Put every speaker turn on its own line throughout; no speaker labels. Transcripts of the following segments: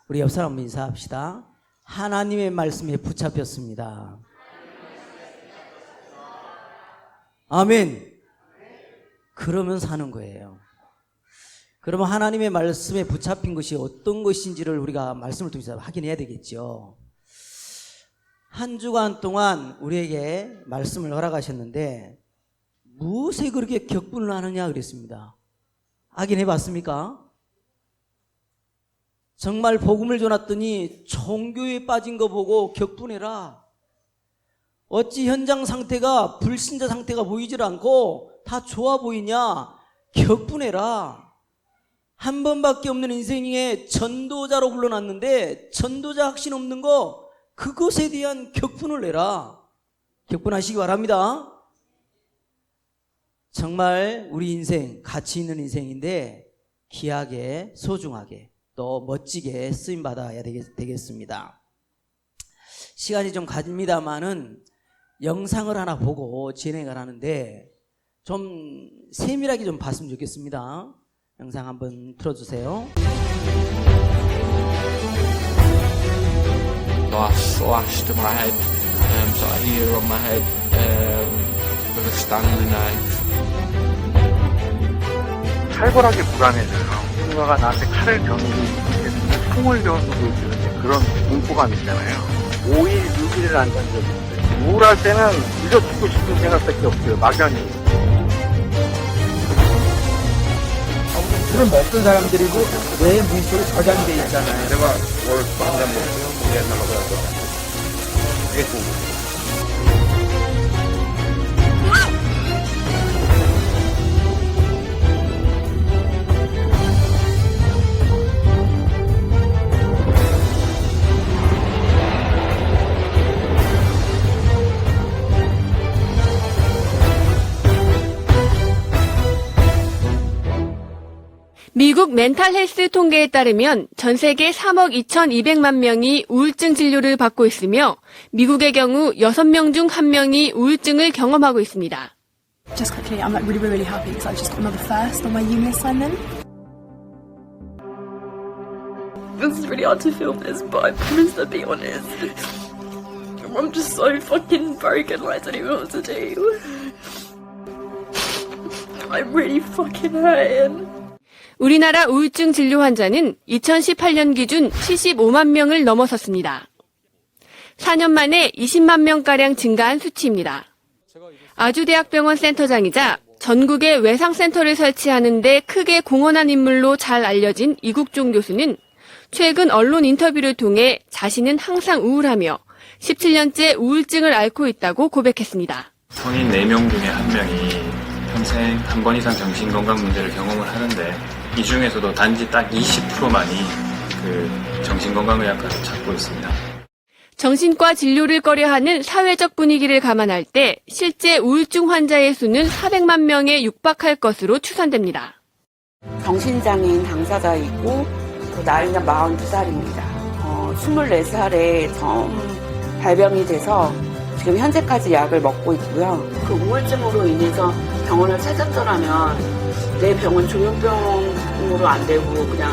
우리 옆 사람 인사합시다. 하나님의 말씀에 붙잡혔습니다. 아멘. 그러면 사는 거예요. 그러면 하나님의 말씀에 붙잡힌 것이 어떤 것인지를 우리가 말씀을 통해서 확인해야 되겠죠. 한 주간 동안 우리에게 말씀을 허락하셨는데 무엇에 그렇게 격분을 하느냐 그랬습니다. 확인해 봤습니까? 정말 복음을 전했더니 종교에 빠진 거 보고 격분해라. 어찌 현장 상태가 불신자 상태가 보이질 않고 다 좋아 보이냐? 격분해라. 한 번밖에 없는 인생에 전도자로 불러놨는데 전도자 확신 없는 거 그것에 대한 격분을 내라. 격분하시기 바랍니다. 정말 우리 인생 가치 있는 인생인데 귀하게 소중하게 또 멋지게 쓰임받아야 되겠습니다. 시간이 좀 가집니다만은 영상을 하나 보고 진행을 하는데 좀 세밀하게 좀 봤으면 좋겠습니다. 영상 한번 틀어주세요.
Lashed my head, sort of here on my head, with a Stanley knife.
살벌하게 불안해져요. 누군가가 나한테 칼을 겨누고 있는데 총을 겨누고 있는 그런 공포감 있잖아요. 5일, 6일을 안 잔 적이 있어요. 우울할 때는 잊어 죽고 싶은 생각밖에 없어요. 막연히.
술을 먹던 사람들이고 뇌에 물속에 저장돼 있잖아요.
내가 뭘 한잔 먹으면 무리한 날로 가서 그게 좀
미국 멘탈 헬스 통계에 따르면 전 세계 3억 2,200만 명이 우울증 진료를 받고 있으며 미국의 경우 6명 중 1명이 우울증을 경험하고 있습니다.
Just quickly, I'm really happy because I've just got another first on my uni assignment. This is really hard to film this, but I promise to be honest. I'm just so fucking broken, like, I don't even know what to do. I'm really fucking hurting.
우리나라 우울증 진료 환자는 2018년 기준 75만 명을 넘어섰습니다. 4년 만에 20만 명가량 증가한 수치입니다. 아주대학병원 센터장이자 전국에 외상센터를 설치하는 데 크게 공헌한 인물로 잘 알려진 이국종 교수는 최근 언론 인터뷰를 통해 자신은 항상 우울하며 17년째 우울증을 앓고 있다고 고백했습니다.
성인 4명 중에 1명이 평생 한 번 이상 정신건강 문제를 경험을 하는데 이 중에서도 단지 딱 20%만이 그 정신건강의학과를 찾고 있습니다.
정신과 진료를 꺼려하는 사회적 분위기를 감안할 때 실제 우울증 환자의 수는 400만 명에 육박할 것으로 추산됩니다.
정신장애인 당사자이고 그 나이가 42살입니다. 24살에 처음 발병이 돼서 지금 현재까지 약을 먹고 있고요. 그 우울증으로 인해서 병원을 찾았더라면 내 병은 조현병으로 안 되고 그냥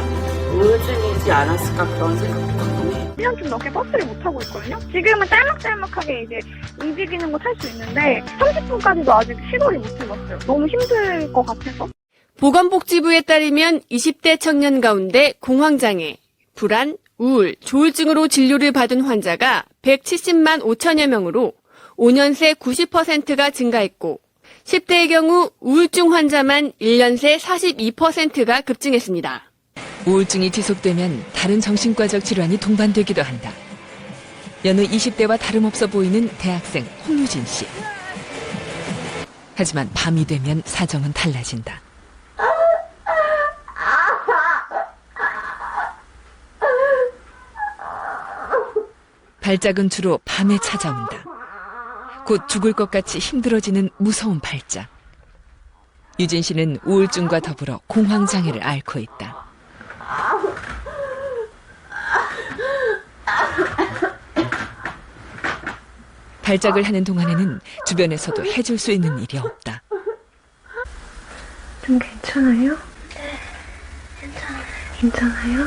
우울증이지 않았을까 그런 생각도 가끔 해요.
1년 좀 넘게 버스를 못 타고 있거든요. 지금은 짤막짤막하게 이제 움직이는 거 탈 수 있는데 30분까지도 아직 시도를 못 해봤어요. 너무 힘들 것 같아서.
보건복지부에 따르면 20대 청년 가운데 공황장애, 불안, 우울, 조울증으로 진료를 받은 환자가 170만 5천여 명으로 5년 새 90%가 증가했고 10대의 경우 우울증 환자만 1년 새 42%가 급증했습니다.
우울증이 지속되면 다른 정신과적 질환이 동반되기도 한다. 여느 20대와 다름없어 보이는 대학생 홍유진 씨. 하지만 밤이 되면 사정은 달라진다. 발작은 주로 밤에 찾아온다. 곧 죽을 것 같이 힘들어지는 무서운 발작. 유진 씨는 우울증과 더불어 공황장애를 앓고 있다. 발작을 하는 동안에는 주변에서도 해줄 수 있는 일이 없다.
좀 괜찮아요? 네, 괜찮아요.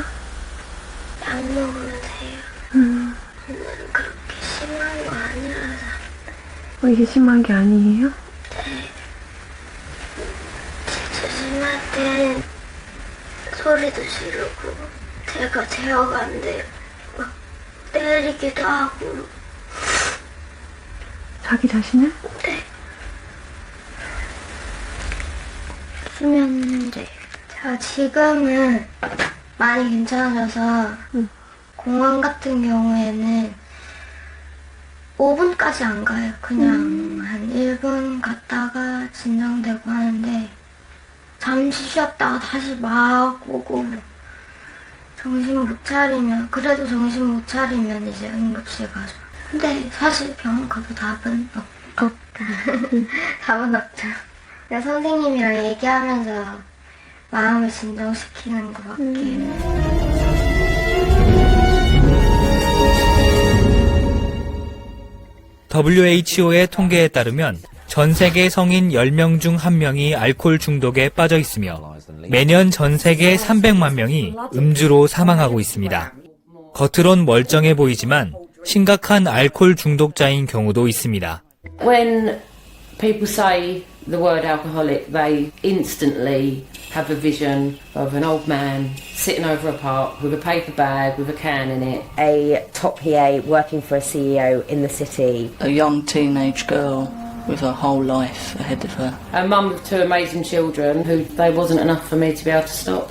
약 먹으면 돼요. 오늘은 그렇게 심한 거 아니라서.
이게 심한 게 아니에요?
네. 진짜 심할 땐 소리도 지르고 제가 제어가 안 돼요. 막 때리기도 하고.
자기 자신을?
네. 수면 문제. 제가 지금은 많이 괜찮아져서 공항 같은 경우에는 5분까지 안 가요. 그냥 한 1분 갔다가 진정되고 하는데 잠시 쉬었다가 다시 막 오고 정신 못 차리면 그래도 정신 못 차리면 이제 응급실 가죠. 근데 사실 병원 가도 답은 없다. 답은 없죠. 그냥 선생님이랑 얘기하면서 마음을 진정시키는 것밖에.
WHO의 통계에 따르면 전 세계 성인 10명 중 1명이 알코올 중독에 빠져 있으며 매년 전 세계 300만 명이 음주로 사망하고 있습니다. 겉으론 멀쩡해 보이지만 심각한 알코올 중독자인 경우도 있습니다.
When people say the word alcoholic, they instantly have a vision of an old man sitting over a park with a paper bag with a can in it.
A top PA working for a CEO in the city.
A young teenage girl with her whole life ahead of her.
A mum with 2 amazing children who they wasn't enough for me to be able to stop.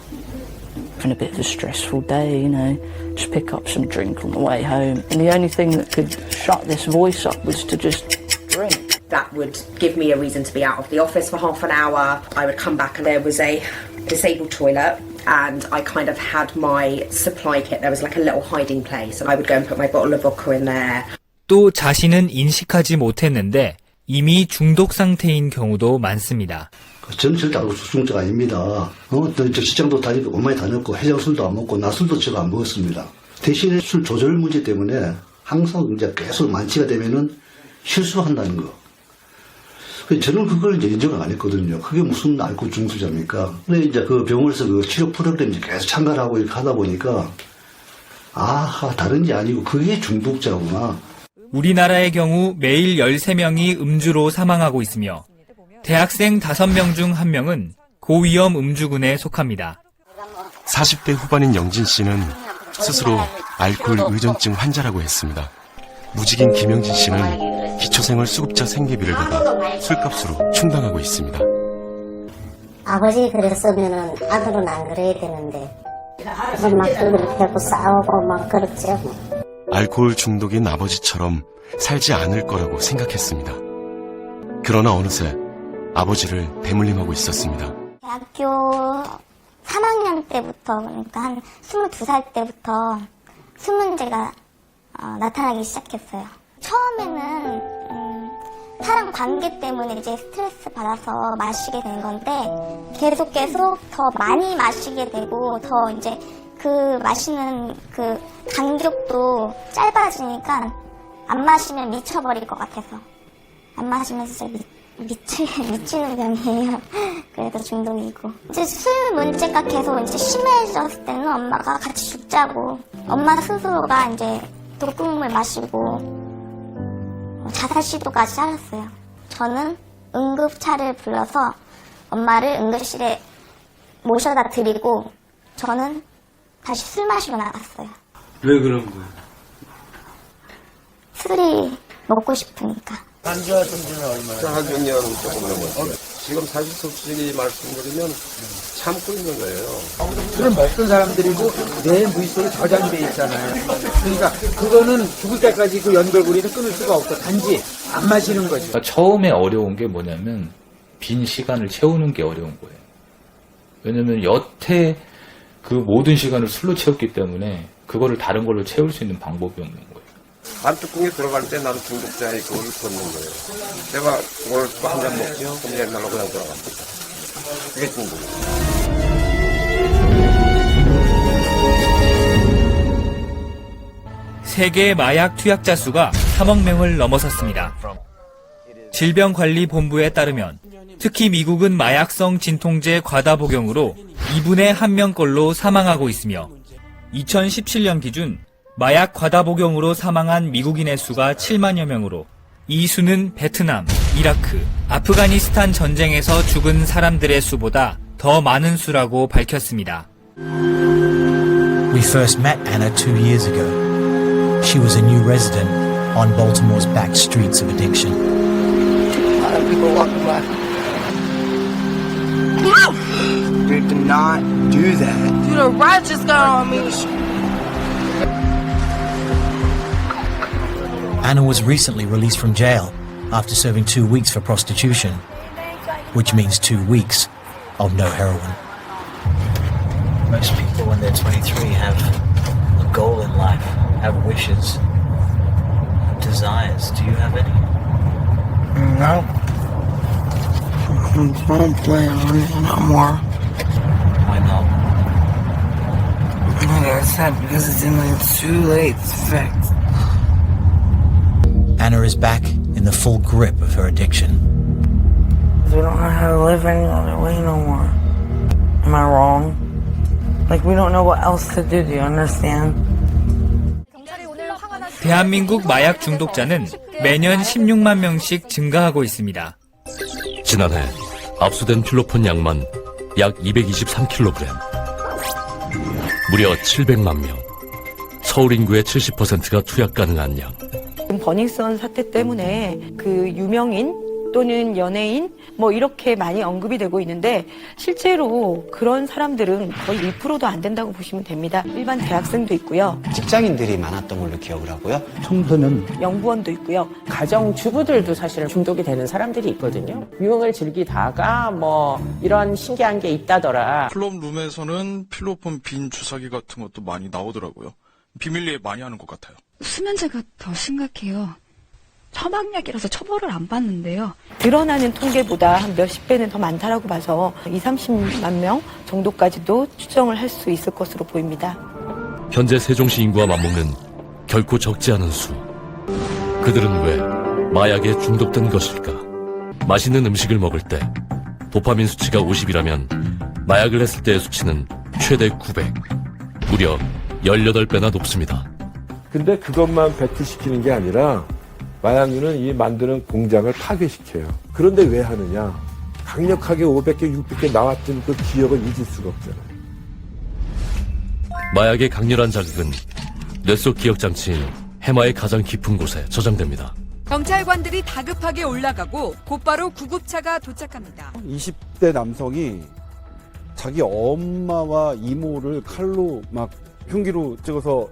Having a bit of a stressful day, you know, just pick up some drink on the way home. And the only thing that could shut this voice up was to just drink.
That would give me a reason to be out of the office for half an hour. I would come back and there was a disabled toilet and I kind of had my supply kit. There was like a little hiding place and I would go and put my bottle of vodka in there.
또 자신은 인식하지 못했는데 이미 중독 상태인 경우도 많습니다.
저는 절대 알코올 중독자가 아닙니다. 저 직장도 다니고 엄마에 다녔고 해장 술도 안 먹고 낮술도 제가 안 먹었습니다. 대신에 술 조절 문제 때문에 항상 이제 계속 만취가 되면은 실수한다는 거. 저는 그걸 이제 인정을 안 했거든요. 그게 무슨 알코올 중독자입니까? 근데 이제 그 병원에서 그 치료 프로그램 계속 참가를 하고 이렇게 하다 보니까 다른 게 아니고 그게 중독자구나.
우리나라의 경우 매일 13명이 음주로 사망하고 있으며 대학생 5명 중 1명은 고위험 음주군에 속합니다.
40대 후반인 영진 씨는 스스로 알코올 의존증 환자라고 했습니다. 무직인 김영진 씨는 기초생활수급자 생계비를 받아 술값으로 충당하고 있습니다.
아버지 그랬으면은 아들은 안 그래야 되는데 막 그렇게 싸우고 막 그렇죠.
알코올 중독인 아버지처럼 살지 않을 거라고 생각했습니다. 그러나 어느새 아버지를 대물림하고 있었습니다.
대학교 3학년 때부터 그러니까 한 22살 때부터 술 문제가 나타나기 시작했어요. 처음에는 사람 관계 때문에 이제 스트레스 받아서 마시게 된 건데 계속 더 많이 마시게 되고 더 이제 그 마시는 그 간격도 짧아지니까 안 마시면 미쳐버릴 것 같아서 안 마시면 진짜 미치는 병이에요. 그래서 중독이고 이제 술 문제가 계속 이제 심해졌을 때는 엄마가 같이 죽자고 엄마 스스로가 이제 독극물 마시고 자살 시도까지 하셨어요. 저는 응급차를 불러서 엄마를 응급실에 모셔다 드리고 저는 다시 술 마시러 나갔어요.
왜 그런 거예요?
술이 먹고 싶으니까.
안주하신 지는 얼마나? 한 6년 조금 넘었어요. 지금 사실 솔직히 말씀드리면 참고 있는 거예요.
술을 먹던 사람들이고 내 무의식에 저장돼 있잖아요. 그러니까 그거는 죽을 때까지 그 연결고리를 끊을 수가 없고 단지 안 마시는 거죠.
그러니까 처음에 어려운 게 뭐냐면 빈 시간을 채우는 게 어려운 거예요. 왜냐면 여태 그 모든 시간을 술로 채웠기 때문에 그거를 다른 걸로 채울 수 있는 방법이 없는 거예요.
안뚜껑에 들어갈 때 나는 중독자의 그걸 걷는 거예요. 내가 오늘 또 한 잔 먹죠? 그럼 옛날로 그냥 돌아갑니다. 그게 중독이에요.
세계 마약 투약자 수가 3억 명을 넘어섰습니다. 질병관리본부에 따르면 특히 미국은 마약성 진통제 과다 복용으로 2분의 1명꼴로 사망하고 있으며 2017년 기준 마약 과다 복용으로 사망한 미국인의 수가 7만여 명으로 이 수는 베트남, 이라크, 아프가니스탄 전쟁에서 죽은 사람들의 수보다 더 많은 수라고 밝혔습니다.
We first met Anna 2 years ago. She was a new resident on Baltimore's back streets of addiction.
A lot of people walking by. Dude, do not do that.
Dude, a rat just got on me.
Anna was recently released from jail after serving 2 weeks for prostitution, which means 2 weeks of no heroin. Most people when they're 23 have a goal in life, have wishes, desires. Do you have any?
No. I don't plan on it no more.
Why not?
Like I said, because it's too late to fix.
Anna is back in the full grip of her addiction.
We don't know how to live any other way no more. Am I wrong? Like, we don't know what else to do you understand?
대한민국 마약 중독자는 매년 16만 명씩 증가하고 있습니다.
지난해 압수된 필로폰 양만 약 223kg. 무려 700만 명. 서울 인구의 70%가 투약 가능한 양.
버닝썬 사태 때문에 그 유명인 또는 연예인 뭐 이렇게 많이 언급이 되고 있는데 실제로 그런 사람들은 거의 1%도 안 된다고 보시면 됩니다. 일반 대학생도 있고요.
직장인들이 많았던 걸로 기억을 하고요.
청소년 연구원도 있고요.
가정주부들도 사실은 중독이 되는 사람들이 있거든요. 유흥을 즐기다가 뭐 이런 신기한 게 있다더라.
클럽룸에서는 필로폰 빈 주사기 같은 것도 많이 나오더라고요. 비밀리에 많이 하는 것 같아요.
수면제가 더 심각해요. 처방약이라서 처벌을 안 받는데요.
드러나는 통계보다 한 몇십 배는 더 많다라고 봐서 20-30만 명 정도까지도 추정을 할 수 있을 것으로 보입니다.
현재 세종시 인구와 맞먹는 결코 적지 않은 수. 그들은 왜 마약에 중독된 것일까? 맛있는 음식을 먹을 때 도파민 수치가 50이라면 마약을 했을 때의 수치는 최대 900. 무려 18배나 높습니다.
근데 그것만 배출시키는 게 아니라 마약류는 이 만드는 공장을 파괴시켜요. 그런데 왜 하느냐? 강력하게 500개, 600개 나왔던 그 기억을 잊을 수가 없잖아요.
마약의 강렬한 자극은 뇌 속 기억장치인 해마의 가장 깊은 곳에 저장됩니다.
경찰관들이 다급하게 올라가고 곧바로 구급차가 도착합니다.
20대 남성이 자기 엄마와 이모를 칼로 막 흉기로 찍어서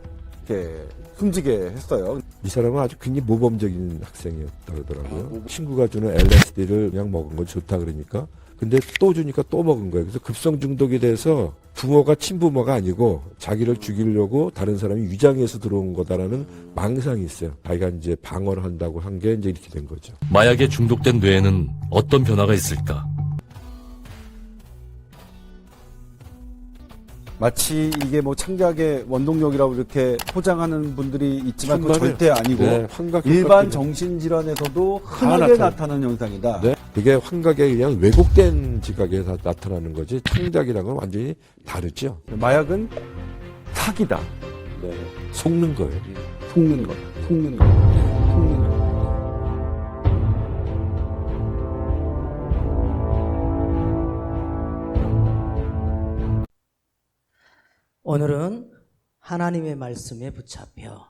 이렇게 숨지게 했어요.
이 사람은 아주 굉장히 모범적인 학생이었다 그러더라고요. 친구가 주는 LSD를 그냥 먹은 건 좋다 그러니까. 근데 또 주니까 또 먹은 거예요. 그래서 급성 중독이 돼서 부모가 친부모가 아니고 자기를 죽이려고 다른 사람이 위장해서 들어온 거다라는 망상이 있어요. 자기가 이제 방어를 한다고 한 게 이제 이렇게 된 거죠.
마약에 중독된 뇌에는 어떤 변화가 있을까?
마치 이게 뭐 창작의 원동력이라고 이렇게 포장하는 분들이 있지만 그건
정말요?
절대 아니고
네, 환각
일반
효과들이-
정신질환에서도 흔하게 나타나는 현상이다.
네. 그게 환각에 그냥 왜곡된 지각에 나타나는 거지 창작이라는 건 완전히 다르죠.
마약은 사기다.
네. 속는 거예요.
속는 것. 속는 것. 속는 것.
오늘은 하나님의 말씀에 붙잡혀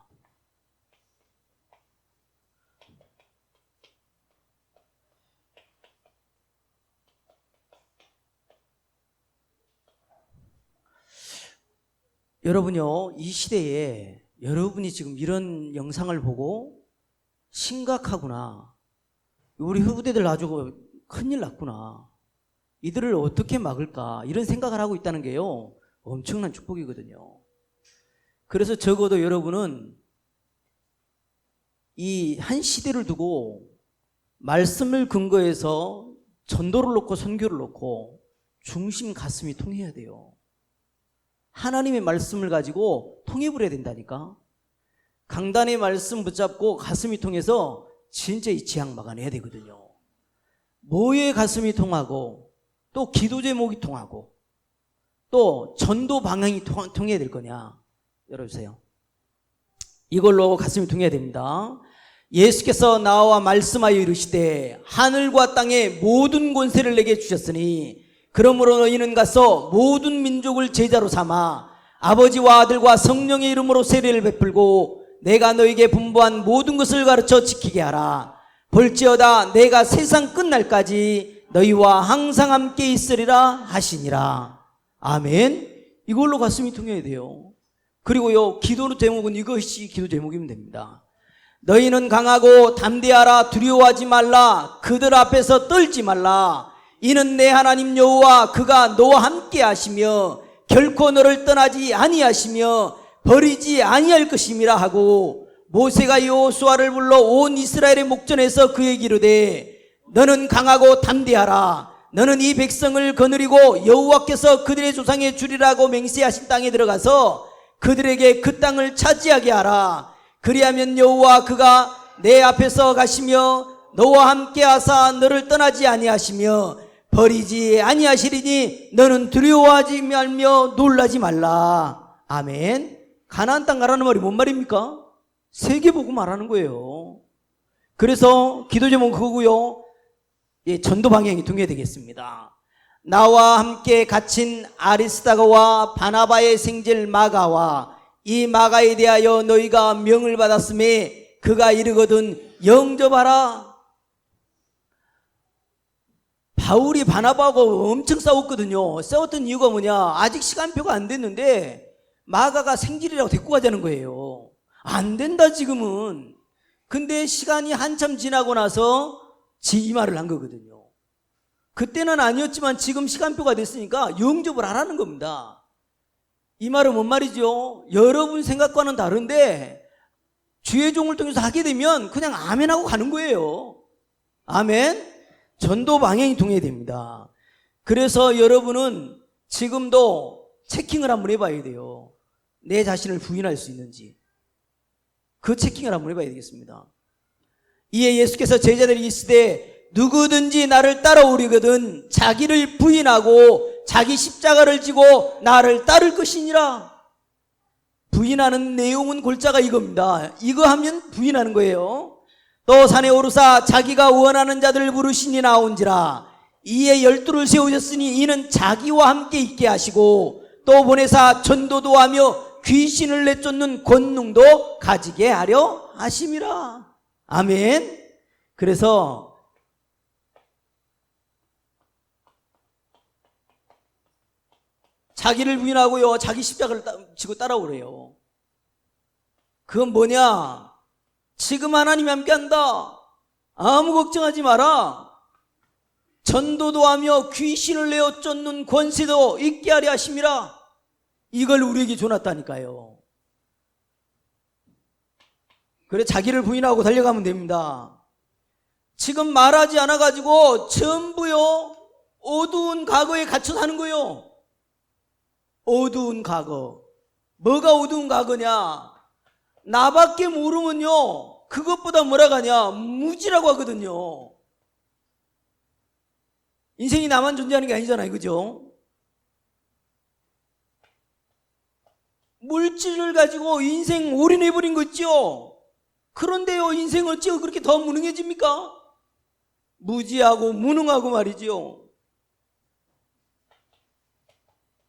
여러분요, 이 시대에 여러분이 지금 이런 영상을 보고 심각하구나, 우리 후대들 아주 큰일 났구나, 이들을 어떻게 막을까, 이런 생각을 하고 있다는 게요, 엄청난 축복이거든요. 그래서 적어도 여러분은 이 한 시대를 두고 말씀을 근거해서 전도를 놓고 선교를 놓고 중심 가슴이 통해야 돼요. 하나님의 말씀을 가지고 통입을 해야 된다니까. 강단의 말씀 붙잡고 가슴이 통해서 진짜 이 지향 막아내야 되거든요. 뭐에 가슴이 통하고 또 기도 제목이 통하고 또 전도 방향이 통해야 될 거냐. 열어주세요. 이걸로 가슴이 둥해야 됩니다. 예수께서 나와 말씀하여 이르시되 하늘과 땅의 모든 권세를 내게 주셨으니 그러므로 너희는 가서 모든 민족을 제자로 삼아 아버지와 아들과 성령의 이름으로 세례를 베풀고 내가 너희에게 분부한 모든 것을 가르쳐 지키게 하라. 볼지어다 내가 세상 끝날까지 너희와 항상 함께 있으리라 하시니라. 아멘. 이걸로 가슴이 통해야 돼요. 그리고요, 기도 제목은 이것이 기도 제목이면 됩니다. 너희는 강하고 담대하라. 두려워하지 말라. 그들 앞에서 떨지 말라. 이는 내 하나님 여호와 그가 너와 함께 하시며 결코 너를 떠나지 아니하시며 버리지 아니할 것임이라 하고 모세가 여호수아를 불러 온 이스라엘의 목전에서 그에게 이르되 너는 강하고 담대하라. 너는 이 백성을 거느리고 여호와께서 그들의 조상에 주리라고 맹세하신 땅에 들어가서 그들에게 그 땅을 차지하게 하라. 그리하면 여호와 그가 내 앞에서 가시며 너와 함께 하사 너를 떠나지 아니하시며 버리지 아니하시리니 너는 두려워하지 말며 놀라지 말라. 아멘. 가나안 땅 가라는 말이 뭔 말입니까? 세계 보고 말하는 거예요. 그래서 기도 제목은 그거고요. 예, 전도 방향이 둥해야 되겠습니다. 나와 함께 갇힌 아리스다고와 바나바의 생질 마가와 이 마가에 대하여 너희가 명을 받았음에 그가 이르거든 영접하라. 바울이 바나바하고 엄청 싸웠거든요. 싸웠던 이유가 뭐냐? 아직 시간표가 안 됐는데 마가가 생질이라고 데리고 가자는 거예요. 안 된다 지금은. 근데 시간이 한참 지나고 나서 이 말을 한 거거든요. 그때는 아니었지만 지금 시간표가 됐으니까 영접을 하라는 겁니다. 이 말은 뭔 말이죠? 여러분 생각과는 다른데 주의 종을 통해서 하게 되면 그냥 아멘하고 가는 거예요. 아멘. 전도 방향이 통해야 됩니다. 그래서 여러분은 지금도 체킹을 한번 해봐야 돼요. 내 자신을 부인할 수 있는지. 그 체킹을 한번 해봐야 되겠습니다. 이에 예수께서 제자들이 있으되 누구든지 나를 따라오려거든 자기를 부인하고 자기 십자가를 지고 나를 따를 것이니라. 부인하는 내용은 골자가 이겁니다. 이거 하면 부인하는 거예요. 또 산에 오르사 자기가 원하는 자들을 부르시니 나온지라. 이에 12를 세우셨으니 이는 자기와 함께 있게 하시고 또 보내사 전도도 하며 귀신을 내쫓는 권능도 가지게 하려 하심이라. 아멘. 그래서 자기를 부인하고요, 자기 십자가를 지고 따라오래요. 그건 뭐냐? 지금 하나님이 함께한다. 아무 걱정하지 마라. 전도도 하며 귀신을 내어 쫓는 권세도 있게 하려 하심이라. 이걸 우리에게 줘놨다니까요. 그래 자기를 부인하고 달려가면 됩니다. 지금 말하지 않아가지고 전부요 어두운 과거에 갇혀 사는 거요. 어두운 과거. 뭐가 어두운 과거냐? 나밖에 모르면요 그것보다 뭐라 하냐? 무지라고 하거든요. 인생이 나만 존재하는 게 아니잖아요. 그죠? 물질을 가지고 인생 올인해버린 거 있죠? 그런데요 인생 어찌 그렇게 더 무능해집니까? 무지하고 무능하고 말이죠.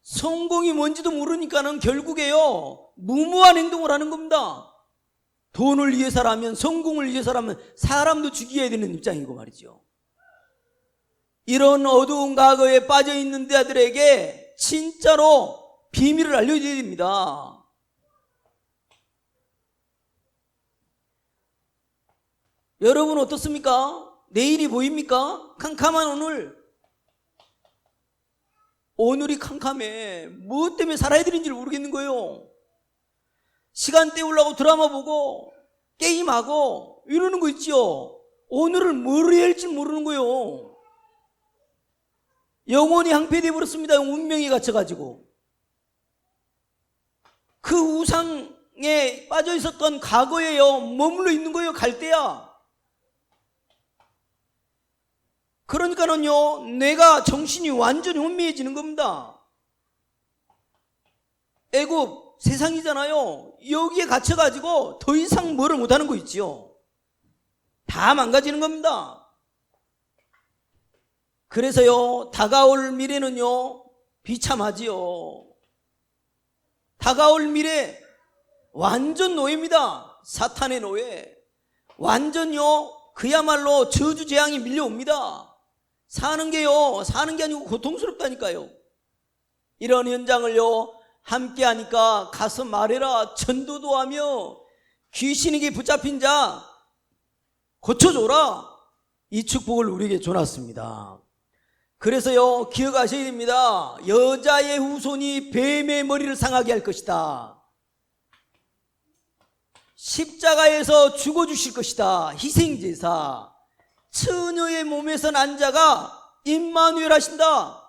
성공이 뭔지도 모르니까는 결국에요 무모한 행동을 하는 겁니다. 돈을 위해서라면, 성공을 위해서라면 사람도 죽여야 되는 입장이고 말이죠. 이런 어두운 과거에 빠져있는 자들에게 진짜로 비밀을 알려줘야 됩니다. 여러분 어떻습니까? 내일이 보입니까? 캄캄한 오늘이 캄캄해. 무엇 때문에 살아야 되는지를 모르겠는 거예요. 시간 때우려고 드라마 보고 게임하고 이러는 거 있죠. 오늘을 뭘 해야 할지 모르는 거예요. 영혼이 항폐돼 버렸습니다. 운명이 갇혀가지고. 그 우상에 빠져 있었던 과거에요 머물러 있는 거예요. 갈대야. 그러니까는요 내가 정신이 완전히 혼미해지는 겁니다. 애굽 세상이잖아요. 여기에 갇혀가지고 더 이상 뭐를 못하는 거 있지요. 다 망가지는 겁니다. 그래서요, 다가올 미래는요, 비참하지요. 다가올 미래, 완전 노예입니다. 사탄의 노예. 완전요, 그야말로 저주재앙이 밀려옵니다. 사는 게 아니고 고통스럽다니까요. 이런 현장을요, 함께 하니까 가서 말해라, 전도도 하며 귀신에게 붙잡힌 자 고쳐줘라, 이 축복을 우리에게 줘놨습니다. 그래서요, 기억하셔야 됩니다. 여자의 후손이 뱀의 머리를 상하게 할 것이다. 십자가에서 죽어주실 것이다. 희생제사. 처녀의 몸에서 난 자가 임마누엘 하신다.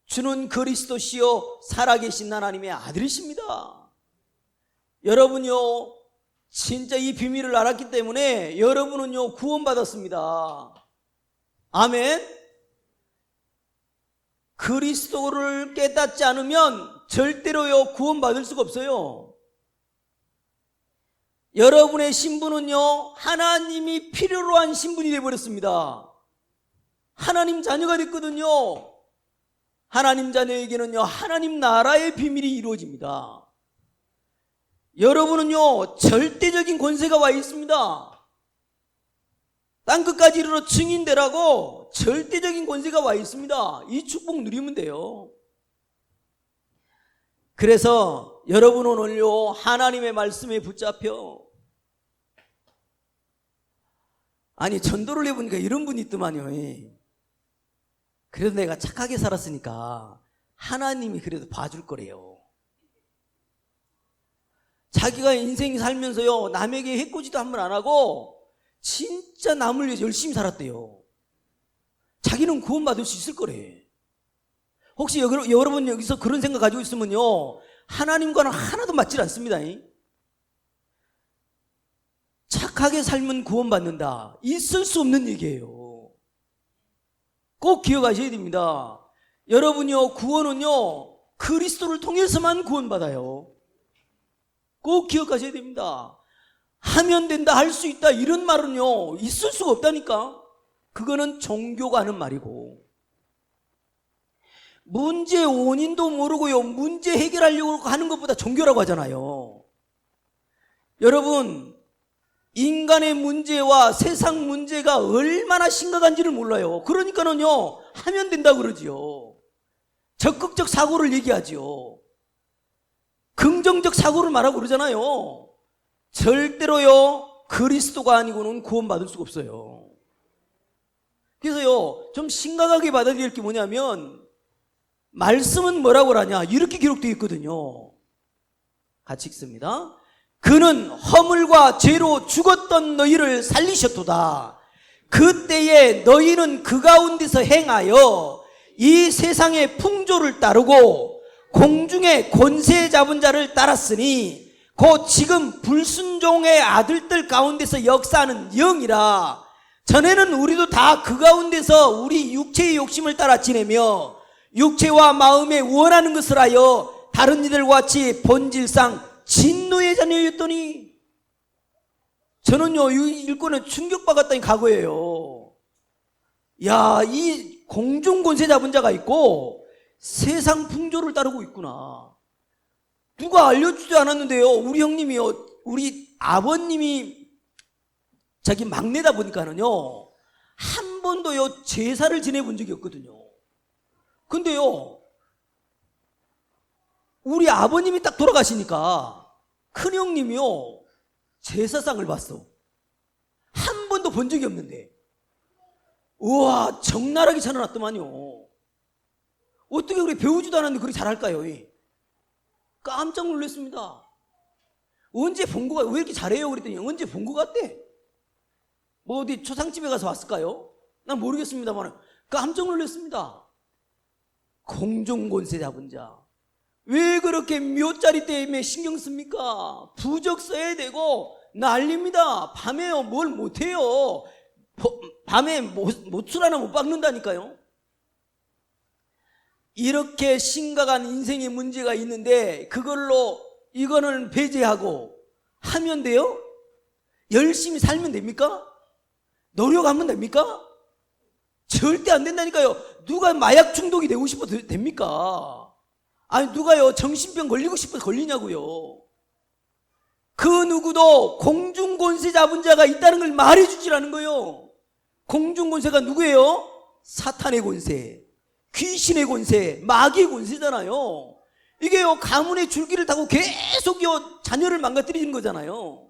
주는 그리스도시요 살아계신 하나님의 아들이십니다. 여러분요, 진짜 이 비밀을 알았기 때문에 여러분은요, 구원받았습니다. 아멘. 그리스도를 깨닫지 않으면 절대로요, 구원받을 수가 없어요. 여러분의 신분은요, 하나님이 필요로 한 신분이 되어버렸습니다. 하나님 자녀가 됐거든요. 하나님 자녀에게는요, 하나님 나라의 비밀이 이루어집니다. 여러분은요, 절대적인 권세가 와 있습니다. 땅끝까지 이르러 증인되라고 절대적인 권세가 와 있습니다. 이 축복 누리면 돼요. 그래서 여러분 오늘요, 하나님의 말씀에 붙잡혀, 아니 전도를 해보니까 이런 분이 있더만요. 그래도 내가 착하게 살았으니까 하나님이 그래도 봐줄 거래요. 자기가 인생 살면서요, 남에게 해코지도 한 번 안 하고 진짜 남을 위해서 열심히 살았대요. 자기는 구원받을 수 있을 거래. 혹시 여러분 여기서 그런 생각 가지고 있으면요, 하나님과는 하나도 맞질 않습니다. 착하게 살면 구원받는다, 있을 수 없는 얘기예요. 꼭 기억하셔야 됩니다. 여러분요, 구원은요, 그리스도를 통해서만 구원받아요. 꼭 기억하셔야 됩니다. 하면 된다, 할 수 있다, 이런 말은요, 있을 수가 없다니까. 그거는 종교가 하는 말이고, 문제의 원인도 모르고요, 문제 해결하려고 하는 것보다 종교라고 하잖아요. 여러분, 인간의 문제와 세상 문제가 얼마나 심각한지를 몰라요. 그러니까는요, 하면 된다고 그러지요. 적극적 사고를 얘기하지요. 긍정적 사고를 말하고 그러잖아요. 절대로요, 그리스도가 아니고는 구원받을 수가 없어요. 그래서요, 좀 심각하게 받아들일 게 뭐냐면, 말씀은 뭐라고 하냐, 이렇게 기록되어 있거든요. 같이 읽습니다. 그는 허물과 죄로 죽었던 너희를 살리셨도다. 그때에 너희는 그 가운데서 행하여 이 세상의 풍조를 따르고 공중의 권세 잡은 자를 따랐으니 곧 지금 불순종의 아들들 가운데서 역사하는 영이라. 전에는 우리도 다 그 가운데서 우리 육체의 욕심을 따라 지내며 육체와 마음에 원하는 것을 하여 다른 이들과 같이 본질상 진노의 자녀였더니, 저는요, 이 일권에 충격받았다니 과거예요. 야, 이 공중권세 잡은 자가 있고 세상 풍조를 따르고 있구나. 누가 알려주지도 않았는데요, 우리 형님이요, 우리 아버님이 자기 막내다 보니까는요, 한 번도요, 제사를 지내본 적이 없거든요. 근데요, 우리 아버님이 딱 돌아가시니까 큰형님이요, 제사상을 봤어. 한 번도 본 적이 없는데, 우와, 적나라하게 차려놨더만요. 어떻게 그렇게 배우지도 않았는데 그렇게 잘할까요? 깜짝 놀랐습니다. 언제 본 거 같, 왜 이렇게 잘해요? 그랬더니 언제 본 거 같대. 뭐 어디 초상집에 가서 왔을까요? 난 모르겠습니다만 깜짝 놀랐습니다. 공중권세 잡은 자, 왜 그렇게 묘짜리 때문에 신경 씁니까? 부적 써야 되고 난립니다. 밤에요, 뭘 못해요. 밤에 모출 하나 못 박는다니까요. 이렇게 심각한 인생의 문제가 있는데 그걸로 이거는 배제하고 하면 돼요? 열심히 살면 됩니까? 노력하면 됩니까? 절대 안 된다니까요. 누가 마약 중독이 되고 싶어도 됩니까? 아니 누가요 정신병 걸리고 싶어서 걸리냐고요. 그 누구도 공중권세 잡은 자가 있다는 걸 말해주지라는 거예요. 공중권세가 누구예요? 사탄의 권세, 귀신의 권세, 마귀의 권세잖아요. 이게요 가문의 줄기를 타고 계속요 자녀를 망가뜨리는 거잖아요.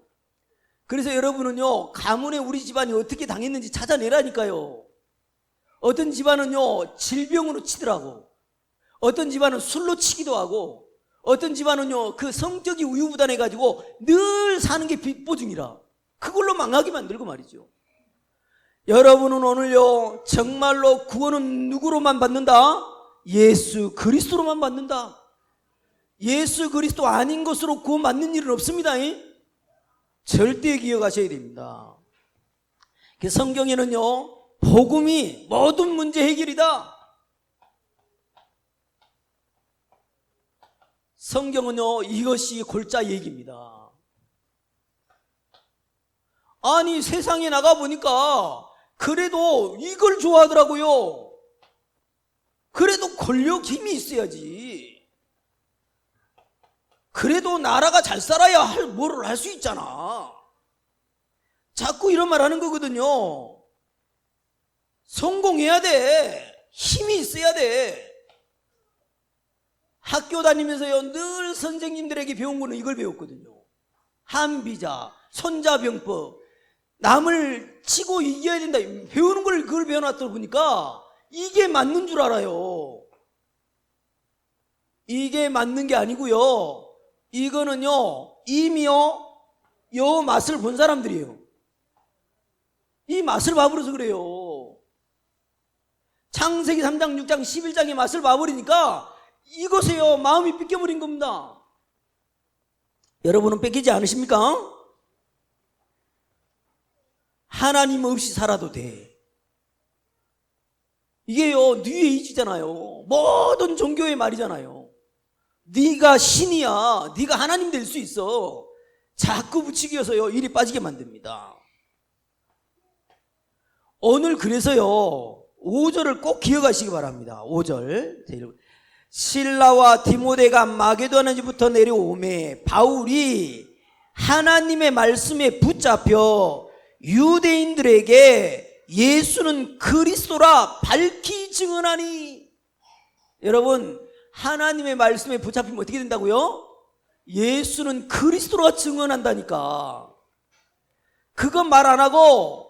그래서 여러분은요 가문에 우리 집안이 어떻게 당했는지 찾아내라니까요. 어떤 집안은요 질병으로 치더라고. 어떤 집안은 술로 치기도 하고, 어떤 집안은요 그 성격이 우유부단해가지고 늘 사는 게 빚보증이라 그걸로 망하게 만들고 말이죠. 여러분은 오늘요 정말로 구원은 누구로만 받는다? 예수 그리스도로만 받는다. 예수 그리스도 아닌 것으로 구원받는 일은 없습니다. 절대 기억하셔야 됩니다. 성경에는요 복음이 모든 문제 해결이다. 성경은요 이것이 골자 얘기입니다. 아니 세상에 나가보니까 그래도 이걸 좋아하더라고요. 그래도 권력 힘이 있어야지. 그래도 나라가 잘 살아야 뭐를 할 수 있잖아. 자꾸 이런 말 하는 거거든요. 성공해야 돼. 힘이 있어야 돼. 학교 다니면서요 늘 선생님들에게 배운 거는 이걸 배웠거든요. 한비자, 손자병법, 남을 치고 이겨야 된다. 배우는 걸 그걸 배워놨다 보니까 이게 맞는 줄 알아요. 이게 맞는 게 아니고요. 이거는요 이미요 요 맛을 본 사람들이에요. 이 맛을 봐버려서 그래요. 창세기 3장, 6장, 11장의 맛을 봐버리니까 이것에요 마음이 뺏겨버린 겁니다. 여러분은 뺏기지 않으십니까? 하나님 없이 살아도 돼. 이게요 뉴에이지잖아요. 모든 종교의 말이잖아요. 네가 신이야, 네가 하나님 될 수 있어. 자꾸 붙이기여서요 일이 빠지게 만듭니다. 오늘 그래서요 5절을 꼭 기억하시기 바랍니다. 5절 실라와 디모데가 마게도냐부터 내려오매 바울이 하나님의 말씀에 붙잡혀 유대인들에게 예수는 그리스도라 밝히 증언하니. 여러분 하나님의 말씀에 붙잡히면 어떻게 된다고요? 예수는 그리스도라 증언한다니까. 그건 말 안 하고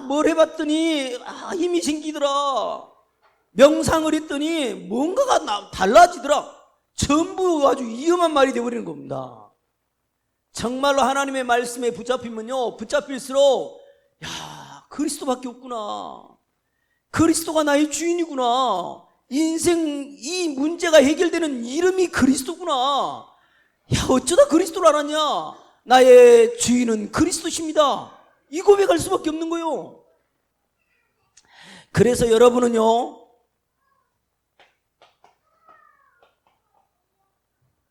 뭘 해봤더니 힘이 생기더라. 명상을 했더니 뭔가가 달라지더라. 전부 아주 위험한 말이 되어버리는 겁니다. 정말로 하나님의 말씀에 붙잡히면요 붙잡힐수록 야 그리스도밖에 없구나. 그리스도가 나의 주인이구나. 인생 이 문제가 해결되는 이름이 그리스도구나. 야 어쩌다 그리스도를 알았냐. 나의 주인은 그리스도십니다. 이 고백할 수밖에 없는 거예요. 그래서 여러분은요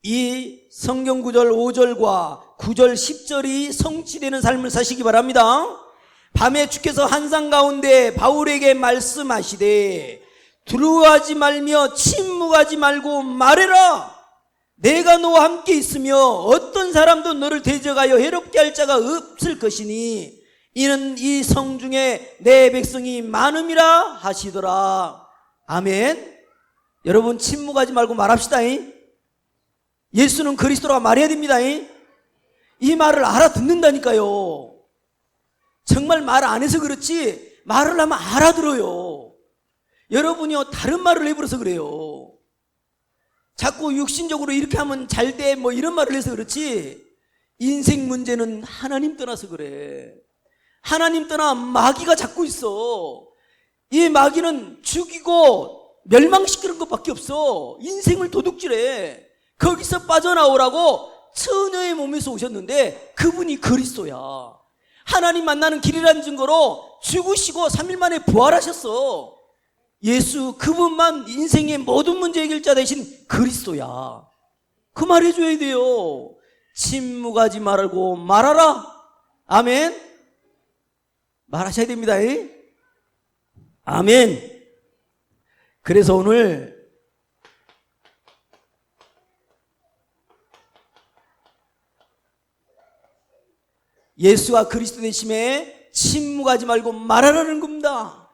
이 성경 구절 5절과 9절 10절이 성취되는 삶을 사시기 바랍니다. 밤에 주께서 환상 가운데 바울에게 말씀하시되 두려워하지 말며 침묵하지 말고 말해라. 내가 너와 함께 있으며 어떤 사람도 너를 대적하여 해롭게 할 자가 없을 것이니 이는 이 성중에 내 백성이 많음이라 하시더라. 아멘. 여러분 침묵하지 말고 말합시다. 예수는 그리스도라 말해야 됩니다. 이 말을 알아듣는다니까요. 정말 말 안 해서 그렇지 말을 하면 알아들어요. 여러분이요 다른 말을 해버려서 그래요. 자꾸 육신적으로 이렇게 하면 잘 돼 뭐 이런 말을 해서 그렇지 인생 문제는 하나님 떠나서 그래. 하나님 떠나 마귀가 잡고 있어. 이 마귀는 죽이고 멸망시키는 것밖에 없어. 인생을 도둑질해. 거기서 빠져나오라고 처녀의 몸에서 오셨는데 그분이 그리스도야. 하나님 만나는 길이라는 증거로 죽으시고 3일 만에 부활하셨어. 예수 그분만 인생의 모든 문제 해결자 되신 그리스도야. 그 말 해줘야 돼요. 침묵하지 말고 말하라. 아멘. 말하셔야 됩니다. 아멘. 그래서 오늘 예수가 그리스도 되심에 침묵하지 말고 말하라는 겁니다.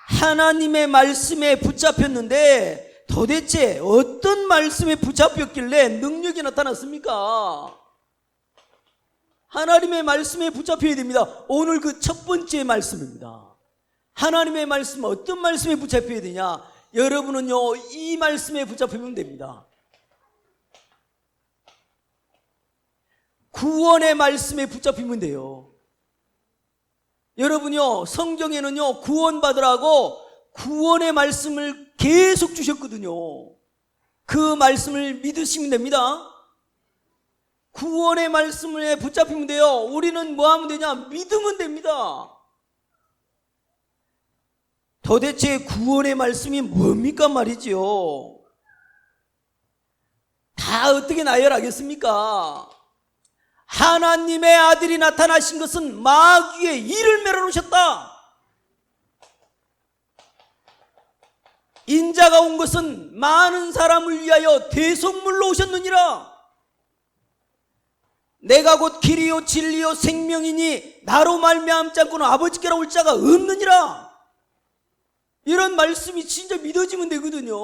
하나님의 말씀에 붙잡혔는데 도대체 어떤 말씀에 붙잡혔길래 능력이 나타났습니까? 하나님의 말씀에 붙잡혀야 됩니다. 오늘 그 첫 번째 말씀입니다. 하나님의 말씀, 어떤 말씀에 붙잡혀야 되냐? 여러분은요, 이 말씀에 붙잡히면 됩니다. 구원의 말씀에 붙잡히면 돼요. 여러분요, 성경에는요, 구원받으라고 구원의 말씀을 계속 주셨거든요. 그 말씀을 믿으시면 됩니다. 구원의 말씀에 붙잡히면 돼요. 우리는 뭐 하면 되냐? 믿으면 됩니다. 도대체 구원의 말씀이 뭡니까 말이지요? 다 어떻게 나열하겠습니까? 하나님의 아들이 나타나신 것은 마귀의 이를 멸하놓으셨다. 인자가 온 것은 많은 사람을 위하여 대속물로 오셨느니라. 내가 곧 길이요 진리요 생명이니 나로 말미암지 않고는 아버지께로 올 자가 없느니라. 이런 말씀이 진짜 믿어지면 되거든요.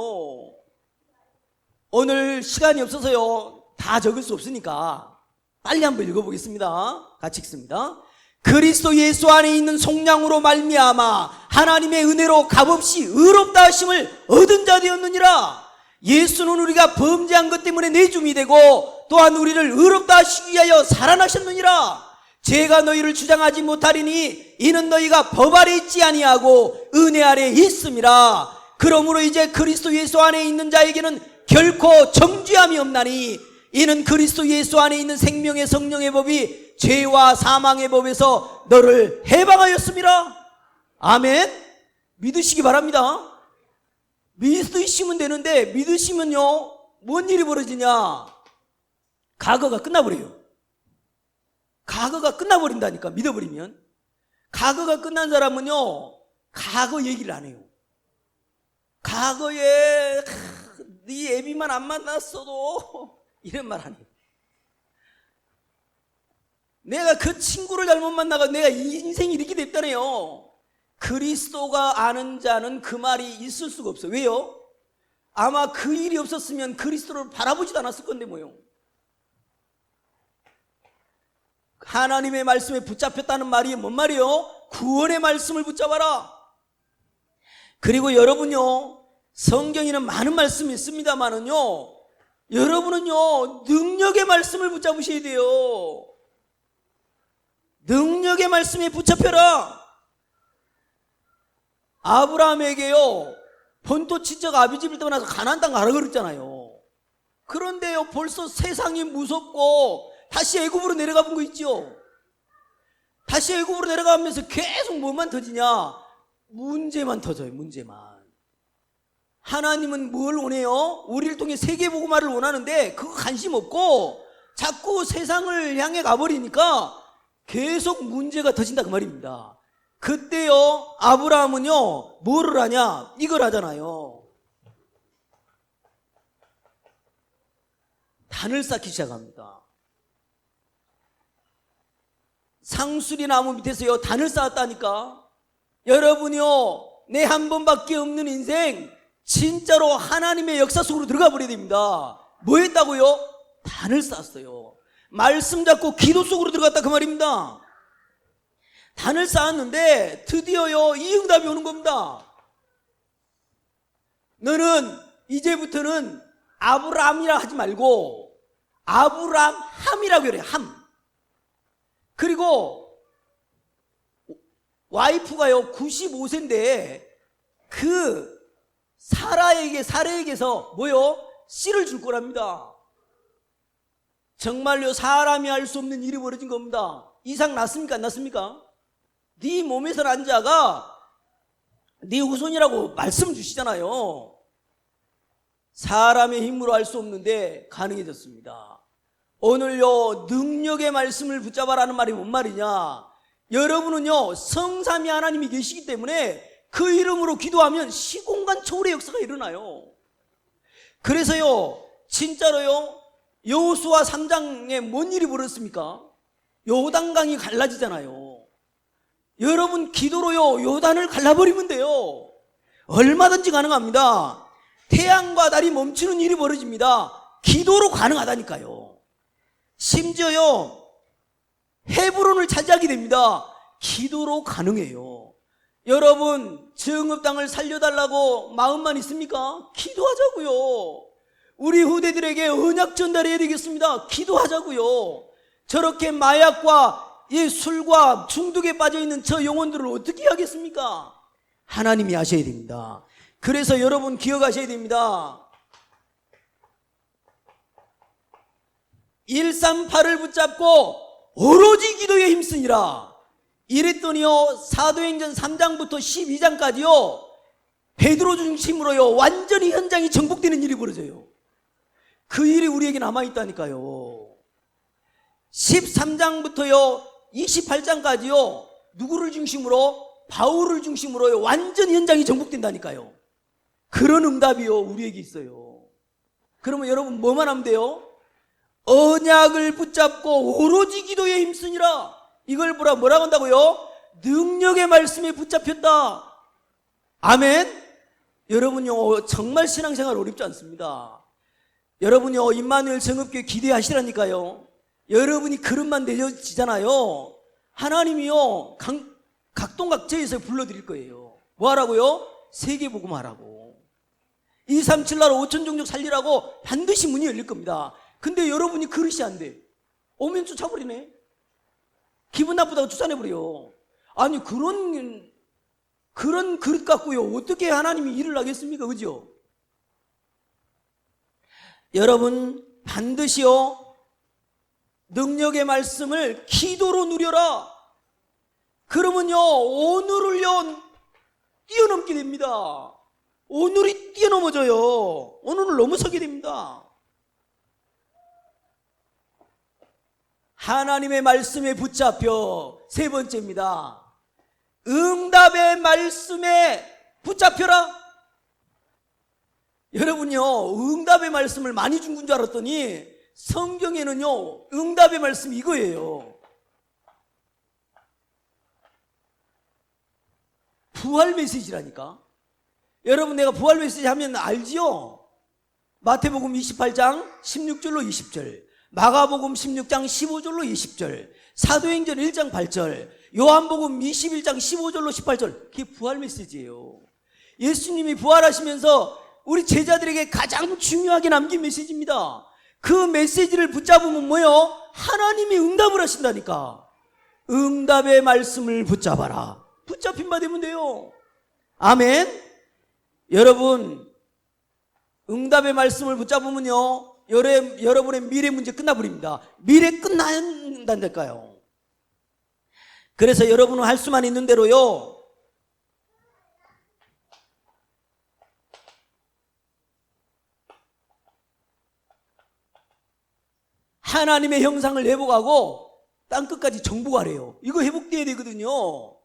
오늘 시간이 없어서요, 다 적을 수 없으니까 빨리 한번 읽어보겠습니다. 같이 읽습니다. 그리스도 예수 안에 있는 속량으로 말미암아 하나님의 은혜로 값없이 의롭다 하심을 얻은 자 되었느니라. 예수는 우리가 범죄한 것 때문에 내줌이 되고 또한 우리를 의롭다 하시기 위하여 살아나셨느니라. 제가 너희를 주장하지 못하리니 이는 너희가 법 아래 있지 아니하고 은혜 아래 있음이라. 그러므로 이제 그리스도 예수 안에 있는 자에게는 결코 정죄함이 없나니 이는 그리스도 예수 안에 있는 생명의 성령의 법이 죄와 사망의 법에서 너를 해방하였음이라. 아멘. 믿으시기 바랍니다. 믿으시면 되는데, 믿으시면요, 뭔 일이 벌어지냐? 과거가 끝나버려요. 과거가 끝나버린다니까, 믿어버리면. 과거가 끝난 사람은요, 과거 얘기를 안 해요. 과거에 네 애비만 안 만났어도 이런 말 안 해요. 내가 그 친구를 잘못 만나가 내가 인생이 이렇게 됐다네요. 그리스도가 아는 자는 그 말이 있을 수가 없어요. 왜요? 아마 그 일이 없었으면 그리스도를 바라보지도 않았을 건데 뭐요. 하나님의 말씀에 붙잡혔다는 말이 뭔 말이요? 구원의 말씀을 붙잡아라. 그리고 여러분요, 성경에는 많은 말씀이 있습니다만은요, 여러분은요, 능력의 말씀을 붙잡으셔야 돼요. 능력의 말씀에 붙잡혀라. 아브라함에게요, 본토 친척 아비집을 떠나서 가나안 땅 가라 그랬잖아요. 그런데요, 벌써 세상이 무섭고 다시 애굽으로 내려가 본 거 있죠. 다시 애굽으로 내려가면서 계속 뭐만 터지냐? 문제만 터져요. 문제만. 하나님은 뭘 원해요? 우리를 통해 세계복음화를 원하는데 그거 관심 없고 자꾸 세상을 향해 가버리니까 계속 문제가 터진다 그 말입니다. 그때요, 아브라함은요, 뭐를 하냐? 이걸 하잖아요. 단을 쌓기 시작합니다. 상수리 나무 밑에서요, 단을 쌓았다니까. 여러분이요, 내 한 번밖에 없는 인생, 진짜로 하나님의 역사 속으로 들어가 버려야 됩니다. 뭐 했다고요? 단을 쌓았어요. 말씀 잡고 기도 속으로 들어갔다 그 말입니다. 단을 쌓았는데 드디어요, 이 응답이 오는 겁니다. 너는 이제부터는 아브라함이라 하지 말고 아브람함이라고 그래요. 함. 그리고 와이프가요 95세인데 그 사라에게서 뭐요? 씨를 줄 거랍니다. 정말요, 사람이 할 수 없는 일이 벌어진 겁니다. 이상 났습니까? 안 났습니까? 네 몸에서 난 자가 네 후손이라고 말씀 주시잖아요. 사람의 힘으로 할 수 없는데 가능해졌습니다. 오늘요, 능력의 말씀을 붙잡아라는 말이 뭔 말이냐? 여러분은요, 성삼위 하나님이 계시기 때문에 그 이름으로 기도하면 시공간 초월의 역사가 일어나요. 그래서요, 진짜로요, 여호수아 3장에 뭔 일이 벌어졌습니까? 요단강이 갈라지잖아요. 여러분 기도로요, 요단을 갈라버리면 돼요. 얼마든지 가능합니다. 태양과 달이 멈추는 일이 벌어집니다. 기도로 가능하다니까요. 심지어요, 헤브론을 차지하게 됩니다. 기도로 가능해요. 여러분, 정읍 땅을 살려달라고 마음만 있습니까? 기도하자고요. 우리 후대들에게 언약 전달해야 되겠습니다. 기도하자고요. 저렇게 마약과 이 술과 중독에 빠져있는 저 영혼들을 어떻게 하겠습니까? 하나님이 하셔야 됩니다. 그래서 여러분 기억하셔야 됩니다. 138을 붙잡고 오로지 기도에 힘쓰니라. 이랬더니요, 사도행전 3장부터 12장까지요, 베드로 중심으로요, 완전히 현장이 정복되는 일이 벌어져요. 그 일이 우리에게 남아있다니까요. 13장부터요, 28장까지요, 누구를 중심으로? 바울을 중심으로요, 완전히 현장이 정복된다니까요. 그런 응답이요, 우리에게 있어요. 그러면 여러분 뭐만 하면 돼요? 언약을 붙잡고 오로지 기도에 힘쓰니라. 이걸 뭐라고 한다고요? 능력의 말씀에 붙잡혔다. 아멘. 여러분요, 정말 신앙생활 어렵지 않습니다. 여러분요, 임마누엘 정읍교회 기대하시라니까요. 여러분이 그릇만 내려지잖아요. 하나님이요, 각동각제에서 불러드릴 거예요. 뭐 하라고요? 세계복음 하라고. 237 나라 5천 종족 살리라고 반드시 문이 열릴 겁니다. 근데 여러분이 그릇이 안 돼. 오면 쫓아버리네. 기분 나쁘다고 쫓아내버려. 아니, 그런 그릇 갖고요, 어떻게 하나님이 일을 하겠습니까? 그죠? 여러분, 반드시요, 능력의 말씀을 기도로 누려라. 그러면요, 오늘을요, 뛰어넘게 됩니다. 오늘이 뛰어넘어져요. 오늘을 넘어서게 됩니다. 하나님의 말씀에 붙잡혀. 세 번째입니다. 응답의 말씀에 붙잡혀라. 여러분요, 응답의 말씀을 많이 준 건 줄 알았더니 성경에는요, 응답의 말씀이 이거예요. 부활 메시지라니까. 여러분, 내가 부활 메시지 하면 알지요? 마태복음 28장 16절로 20절, 마가복음 16장 15절로 20절, 사도행전 1장 8절, 요한복음 21장 15절로 18절. 그게 부활 메시지예요. 예수님이 부활하시면서 우리 제자들에게 가장 중요하게 남긴 메시지입니다. 그 메시지를 붙잡으면 뭐요? 하나님이 응답을 하신다니까. 응답의 말씀을 붙잡아라. 붙잡힌 바 되면 돼요. 아멘. 여러분, 응답의 말씀을 붙잡으면요, 여러분의 미래 문제 끝나버립니다. 미래 끝난다니까요. 그래서 여러분은 할 수만 있는 대로요, 하나님의 형상을 회복하고 땅끝까지 정복하래요. 이거 회복돼야 되거든요.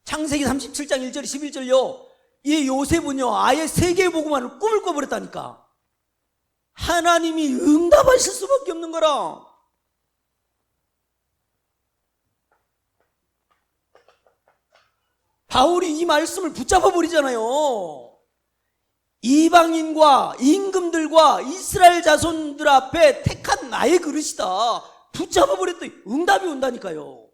창세기 37장 1절 11절요. 이 요셉은요, 아예 세계의 복음만을 꿈을 꿔버렸다니까. 하나님이 응답하실 수밖에 없는 거라. 바울이 이 말씀을 붙잡아 버리잖아요. 이방인과 임금들과 이스라엘 자손들 앞에 택한 나의 그릇이다. 붙잡아 버렸더니 응답이 온다니까요.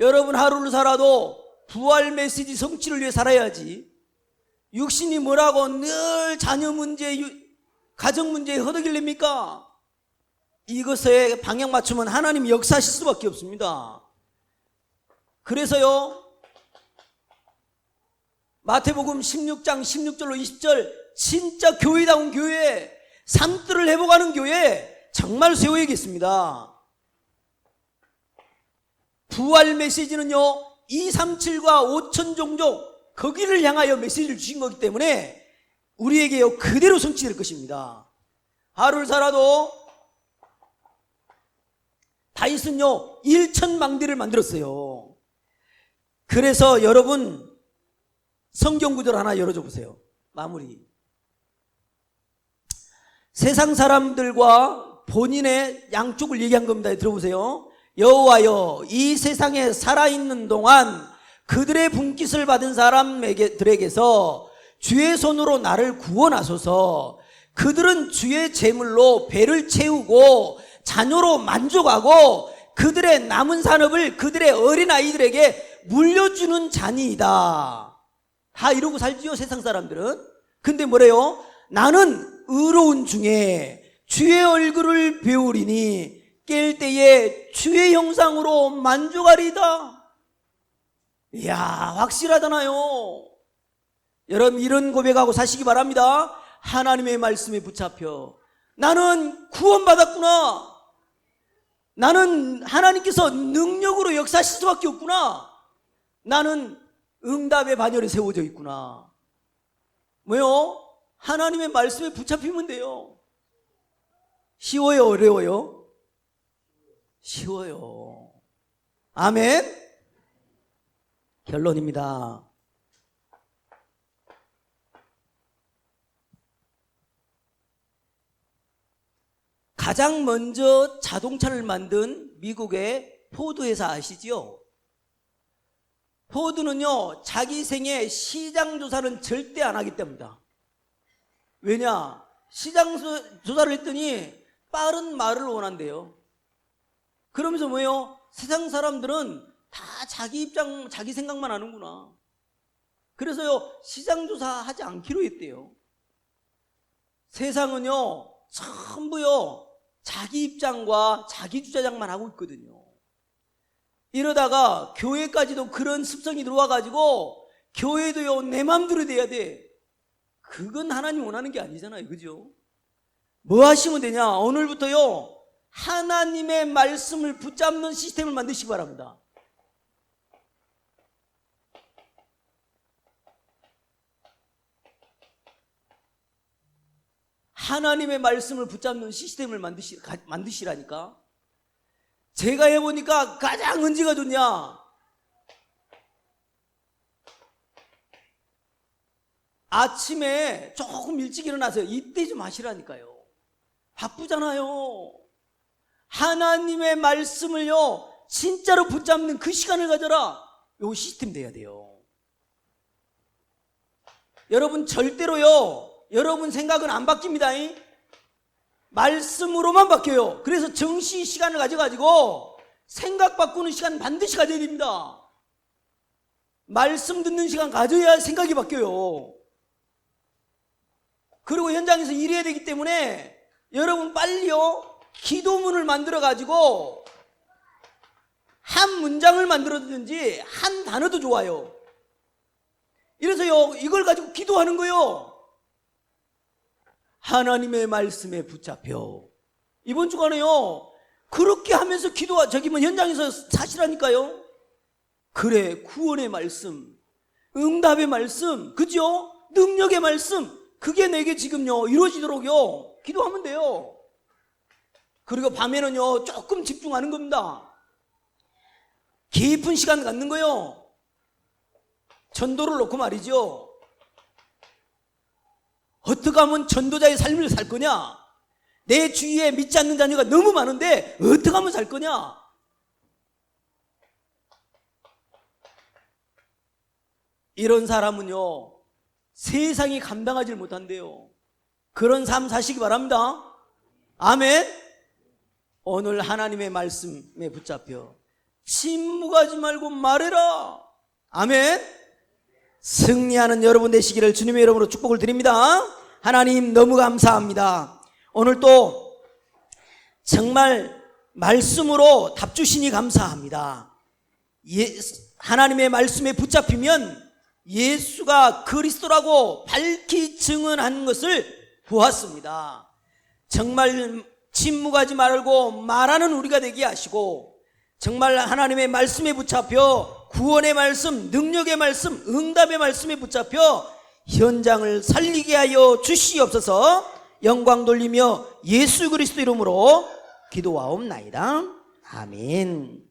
여러분, 하루를 살아도 부활 메시지 성취를 위해 살아야지. 육신이 뭐라고 늘 자녀 문제, 가정 문제에 허덕일랍니까? 이것에 방향 맞추면 하나님이 역사하실 수밖에 없습니다. 그래서요, 마태복음 16장 16절로 20절, 진짜 교회다운 교회, 삶들을 회복하는 교회 정말 세워야겠습니다. 부활 메시지는요, 237과 5천 종족, 거기를 향하여 메시지를 주신 거기 때문에 우리에게요 그대로 성취될 것입니다. 하루를 살아도 다윗은요 1,000망대를 만들었어요. 그래서 여러분 성경 구절 하나 열어줘 보세요. 마무리. 세상 사람들과 본인의 양쪽을 얘기한 겁니다. 들어보세요. 여호와여, 이 세상에 살아있는 동안 그들의 분깃을 받은 사람들에게서 주의 손으로 나를 구원하소서. 그들은 주의 재물로 배를 채우고 자녀로 만족하고 그들의 남은 산업을 그들의 어린아이들에게 물려주는 자니이다. 다 이러고 살지요 세상 사람들은. 근데 뭐래요? 나는 의로운 중에 주의 얼굴을 배우리니 깰 때에 주의 형상으로 만족하리다. 이야, 확실하잖아요. 여러분 이런 고백하고 사시기 바랍니다. 하나님의 말씀에 붙잡혀 나는 구원받았구나. 나는 하나님께서 능력으로 역사하실 수밖에 없구나. 나는 응답의 반열에 세워져 있구나. 뭐요? 하나님의 말씀에 붙잡히면 돼요. 쉬워요? 어려워요? 쉬워요. 아멘. 결론입니다. 가장 먼저 자동차를 만든 미국의 포드 회사 아시죠? 포드는요 자기 생애 시장 조사는 절대 안 하기 때문이다. 왜냐? 시장 조사를 했더니 빠른 말을 원한대요. 그러면서 뭐예요? 세상 사람들은 다 자기 입장, 자기 생각만 하는구나. 그래서요 시장 조사하지 않기로 했대요. 세상은요 전부요 자기 입장과 자기 주장만 하고 있거든요. 이러다가 교회까지도 그런 습성이 들어와가지고 교회도요 내 맘대로 돼야 돼. 그건 하나님 원하는 게 아니잖아요. 그죠? 뭐 하시면 되냐? 오늘부터요 하나님의 말씀을 붙잡는 시스템을 만드시기 바랍니다. 하나님의 말씀을 붙잡는 시스템을 만드시라니까. 제가 해보니까 가장 언제가 좋냐? 아침에 조금 일찍 일어나세요. 이때 좀 하시라니까요. 바쁘잖아요. 하나님의 말씀을요 진짜로 붙잡는 그 시간을 가져라. 요 시스템 돼야 돼요. 여러분 절대로요 여러분 생각은 안 바뀝니다. 말씀으로만 바뀌어요. 그래서 정시 시간을 가져가지고 생각 바꾸는 시간 반드시 가져야 됩니다. 말씀 듣는 시간 가져야 생각이 바뀌어요. 그리고 현장에서 일해야 되기 때문에 여러분 빨리요 기도문을 만들어 가지고 한 문장을 만들어든지 한 단어도 좋아요. 이래서요 이걸 가지고 기도하는 거예요. 하나님의 말씀에 붙잡혀. 이번 주간에요 그렇게 하면서 저기면 현장에서 사시라니까요. 그래, 구원의 말씀, 응답의 말씀, 그죠? 능력의 말씀, 그게 내게 지금요 이루어지도록요 기도하면 돼요. 그리고 밤에는요 조금 집중하는 겁니다. 깊은 시간 갖는 거요. 전도를 놓고 말이죠. 어떻게 하면 전도자의 삶을 살 거냐? 내 주위에 믿지 않는 자녀가 너무 많은데 어떻게 하면 살 거냐? 이런 사람은요 세상이 감당하지 못한대요. 그런 삶 사시기 바랍니다. 아멘. 오늘 하나님의 말씀에 붙잡혀 침묵하지 말고 말해라. 아멘. 승리하는 여러분 되시기를 주님의 이름으로 축복을 드립니다. 하나님 너무 감사합니다. 오늘 또 정말 말씀으로 답 주시니 감사합니다. 하나님의 말씀에 붙잡히면 예수가 그리스도라고 밝히 증언한 것을 보았습니다. 정말 침묵하지 말고 말하는 우리가 되게 하시고 정말 하나님의 말씀에 붙잡혀 구원의 말씀, 능력의 말씀, 응답의 말씀에 붙잡혀 현장을 살리게 하여 주시옵소서. 영광 돌리며 예수 그리스도 이름으로 기도하옵나이다. 아멘.